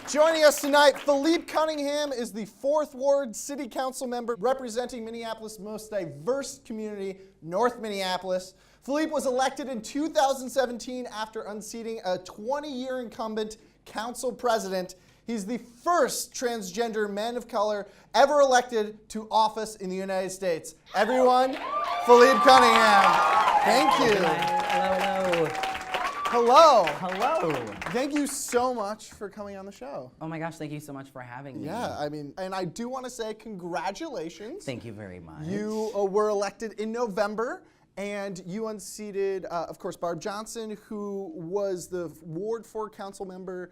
Joining us tonight, Phillipe Cunningham is the 4th Ward City Council member representing Minneapolis' most diverse community, North Minneapolis. Phillipe was elected in 2017 after unseating a 20-year incumbent council president. He's the first transgender man of color ever elected to office in the United States. Everyone, Phillipe Cunningham. Thank you. Hello. Hello. Hello. Thank you so much for coming on the show. Oh my gosh, thank you so much for having me. Yeah, I mean, and I do want to say congratulations. Thank you very much. You were elected in November, and you unseated, of course, Barb Johnson, who was the Ward 4 council member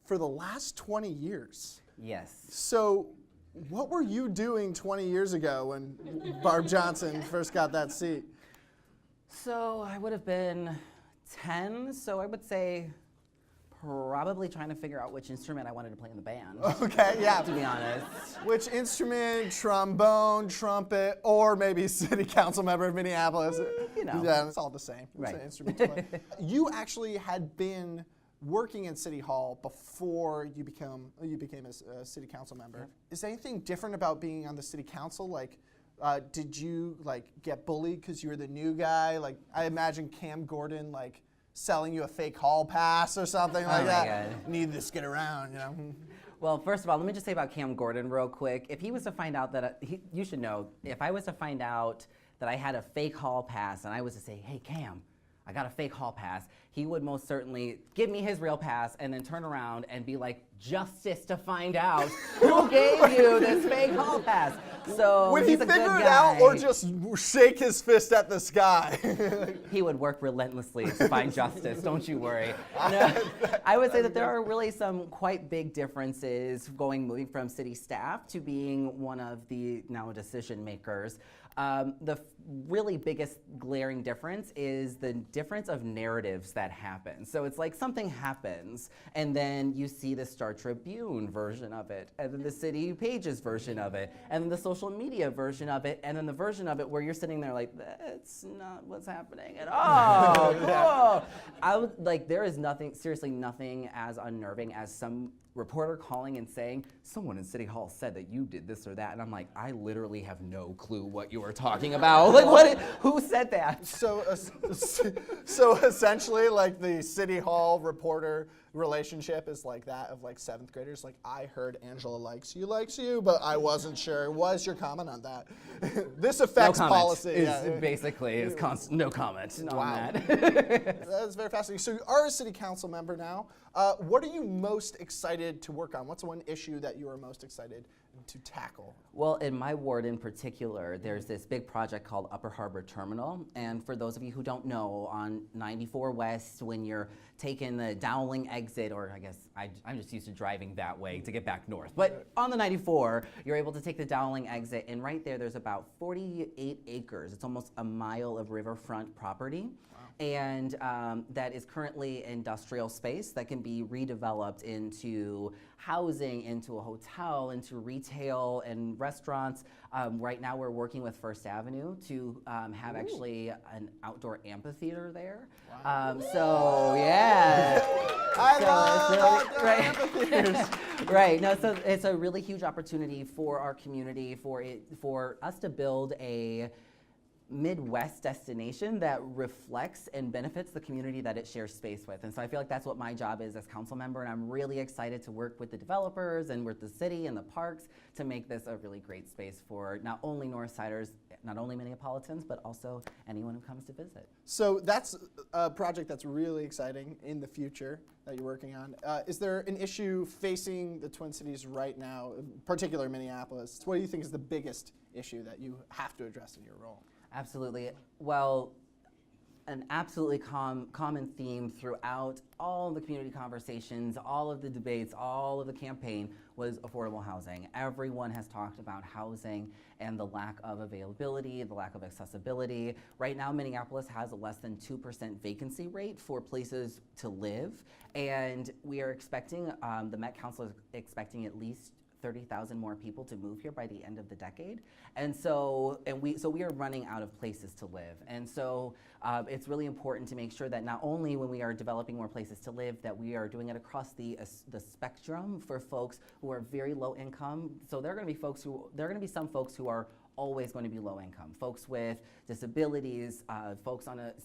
for the last 20 years. Yes. So what were you doing 20 years ago when Barb Johnson first got that seat? So I would have been 10, so I would say probably trying to figure out which instrument I wanted to play in the band. Okay, yeah. To be honest. Which instrument, trombone, trumpet, or maybe city council member of Minneapolis? You know. Yeah, it's all the same. It's Right. an instrument to play. You actually had been working in City Hall before you became a city council member. Yep. Is there anything different about being on the city council? Like, did you get bullied because you were the new guy? Like, I imagine Cam Gordon selling you a fake hall pass or something like that. God. Need this, get around, you know? Well, first of all, let me just say about Cam Gordon real quick. If he was to find out that, you should know, if I was to find out that I had a fake hall pass and I was to say, hey, Cam, I got a fake hall pass, he would most certainly give me his real pass and then turn around and be like, justice to find out who gave you this fake hall pass. So Would he he's a figure good it out guy. or just shake his fist at the sky? He would work relentlessly to find justice, don't you worry. No, I would say that there are really some quite big differences moving from city staff to being one of the now decision makers. The really biggest glaring difference is the difference of narratives that happen. So it's like something happens, and then you see the Star Tribune version of it, and then the City Pages version of it, and then the social media version of it, and then the version of it where you're sitting there like, that's not what's happening at all. Cool. I would there is nothing, seriously nothing as unnerving as some reporter calling and saying, someone in City Hall said that you did this or that, and I'm like, I literally have no clue what you are talking about. Who said that? So essentially, the City Hall reporter relationship is like that of 7th graders. I heard Angela likes you, but I wasn't sure. What is your comment on that? This affects policy. Basically, no comment on that. That is very fascinating. So you are a city council member now. What are you most excited to work on? What's one issue that you are most excited to tackle? Well, in my ward in particular, there's this big project called Upper Harbor Terminal. And for those of you who don't know, on 94 West, when you're taking the Dowling exit, or I guess I'm just used to driving that way to get back north. But on the 94, you're able to take the Dowling exit, and right there's about 48 acres. It's almost a mile of riverfront property. And that is currently industrial space that can be redeveloped into housing, into a hotel, into retail and restaurants. Right now we're working with First Avenue to have actually an outdoor amphitheater there. Wow. So yeah. I love outdoor amphitheaters. Right, no, so it's a really huge opportunity for our community, for us to build a Midwest destination that reflects and benefits the community that it shares space with. And so I feel like that's what my job is as council member, and I'm really excited to work with the developers and with the city and the parks to make this a really great space for not only Northsiders, not only Minneapolitans, but also anyone who comes to visit. So that's a project that's really exciting in the future that you're working on. Is there an issue facing the Twin Cities right now, particularly Minneapolis? What do you think is the biggest issue that you have to address in your role? Absolutely. Well, an absolutely common theme throughout all the community conversations, all of the debates, all of the campaign was affordable housing. Everyone has talked about housing and the lack of availability, the lack of accessibility. Right now, Minneapolis has a less than 2% vacancy rate for places to live, and we are expecting, the Met Council is expecting at least 30,000 more people to move here by the end of the decade. And so we are running out of places to live. And so it's really important to make sure that not only when we are developing more places to live, that we are doing it across the spectrum for folks who are very low income. So there are going to be some folks who are always going to be low income, folks with disabilities,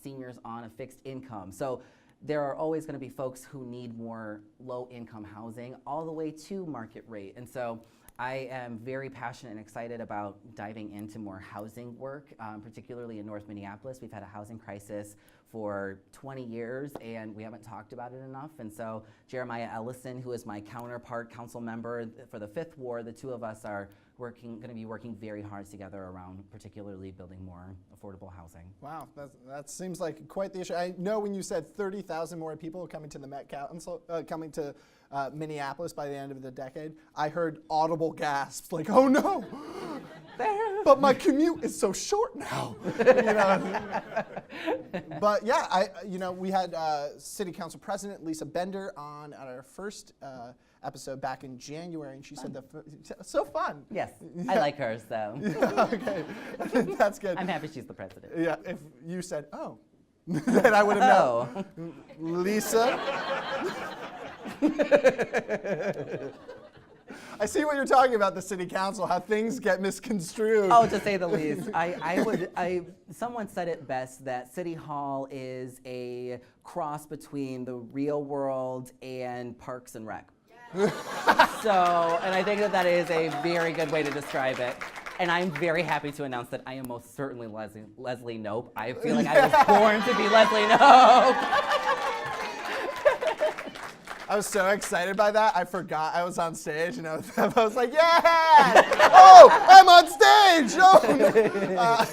seniors on a fixed income. So there are always going to be folks who need more low income housing all the way to market rate. And so I am very passionate and excited about diving into more housing work, particularly in North Minneapolis. We've had a housing crisis for 20 years and we haven't talked about it enough. And so Jeremiah Ellison, who is my counterpart council member for the 5th Ward, the two of us are going to be working very hard together around particularly building more affordable housing. Wow, that seems like quite the issue. I know when you said 30,000 more people coming to the Met Council, coming to Minneapolis by the end of the decade, I heard audible gasps like, "Oh no!" But my commute is so short now. But yeah, we had City Council President Lisa Bender on at our first episode back in January, and she said so fun. Yes, yeah. I like her, so. Yeah, okay, that's good. I'm happy she's the president. Yeah, if you said, "Oh," then I would have known. Lisa. I see what you're talking about, the city council, how things get misconstrued. Oh, to say the least. Someone said it best that City Hall is a cross between the real world and Parks and Rec. So, and I think that is a very good way to describe it. And I'm very happy to announce that I am most certainly Leslie Knope. I feel like I was born to be Leslie Knope. I was so excited by that, I forgot I was on stage, and I was like, "Yeah! Oh, I'm on stage! Oh!"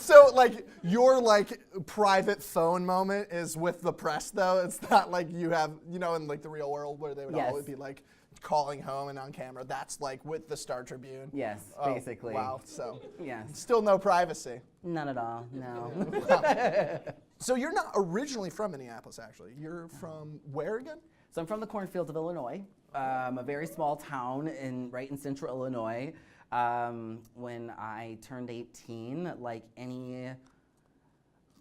So, like, your, like, private phone moment is with the press, though? It's not like you have, in, like, the real world where they would always be, like, calling home and on camera. That's, like, with the Star Tribune. Yes, basically. Wow, so. Yes. Still no privacy. None at all, no. Wow. So you're not originally from Minneapolis, actually. You're from where again? So I'm from the cornfields of Illinois, a very small town right in central Illinois. When I turned 18, like any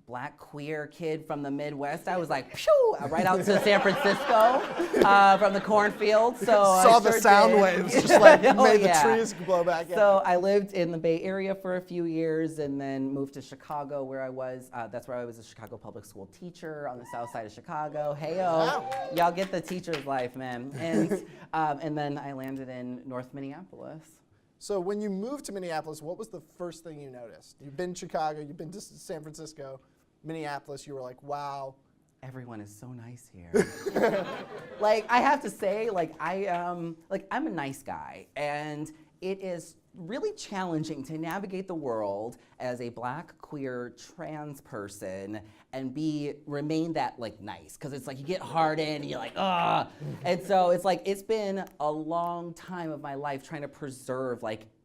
Black queer kid from the Midwest, I was like, phew, right out to San Francisco from the cornfields. So saw the sound waves, just like made the trees blow back in. So I lived in the Bay Area for a few years and then moved to Chicago where I was, that's where I was a Chicago public school teacher on the south side of Chicago. Hey-o, y'all get the teacher's life, man. And then I landed in North Minneapolis. So when you moved to Minneapolis, what was the first thing you noticed? You've been to Chicago, you've been to San Francisco, Minneapolis, you were like, wow. Everyone is so nice here. Like, I have to say, I'm a nice guy, and it is really challenging to navigate the world as a Black, queer, trans person and remain that nice, because it's like you get hardened and you're like, ugh. And so it's been a long time of my life trying to preserve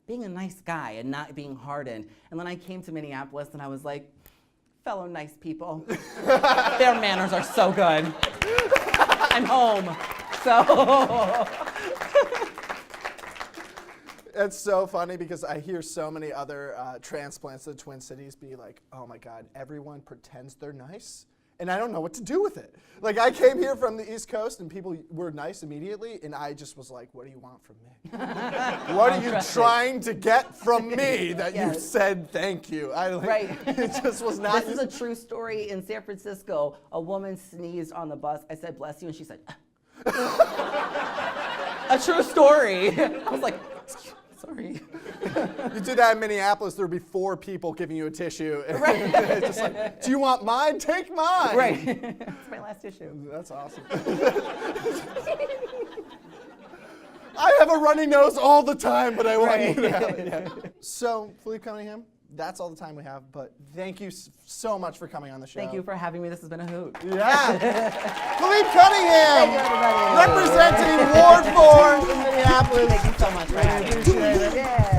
being a nice guy and not being hardened. And then I came to Minneapolis and I was like, fellow nice people, their manners are so good. I'm home, so. It's so funny because I hear so many other transplants to the Twin Cities be like, "Oh my God, everyone pretends they're nice, and I don't know what to do with it." Like, I came here from the East Coast and people were nice immediately, and I just was like, "What do you want from me? What are you trying to get from me that you said thank you?" Right. It just was not. This is a true story in San Francisco. A woman sneezed on the bus. I said, "Bless you," and she said, a true story. I was like, sorry. You do that in Minneapolis, there would be 4 people giving you a tissue. Right. It's just like, "Do you want mine? Take mine." Right. It's my last tissue. That's awesome. I have a runny nose all the time, but I want you to have it. Yeah. So, Phillipe Cunningham, that's all the time we have, but thank you so much for coming on the show. Thank you for having me. This has been a hoot. Yeah. Phillipe Cunningham, representing Ward 4 in Minneapolis. Thank you so much for having me. Appreciate it. Yeah.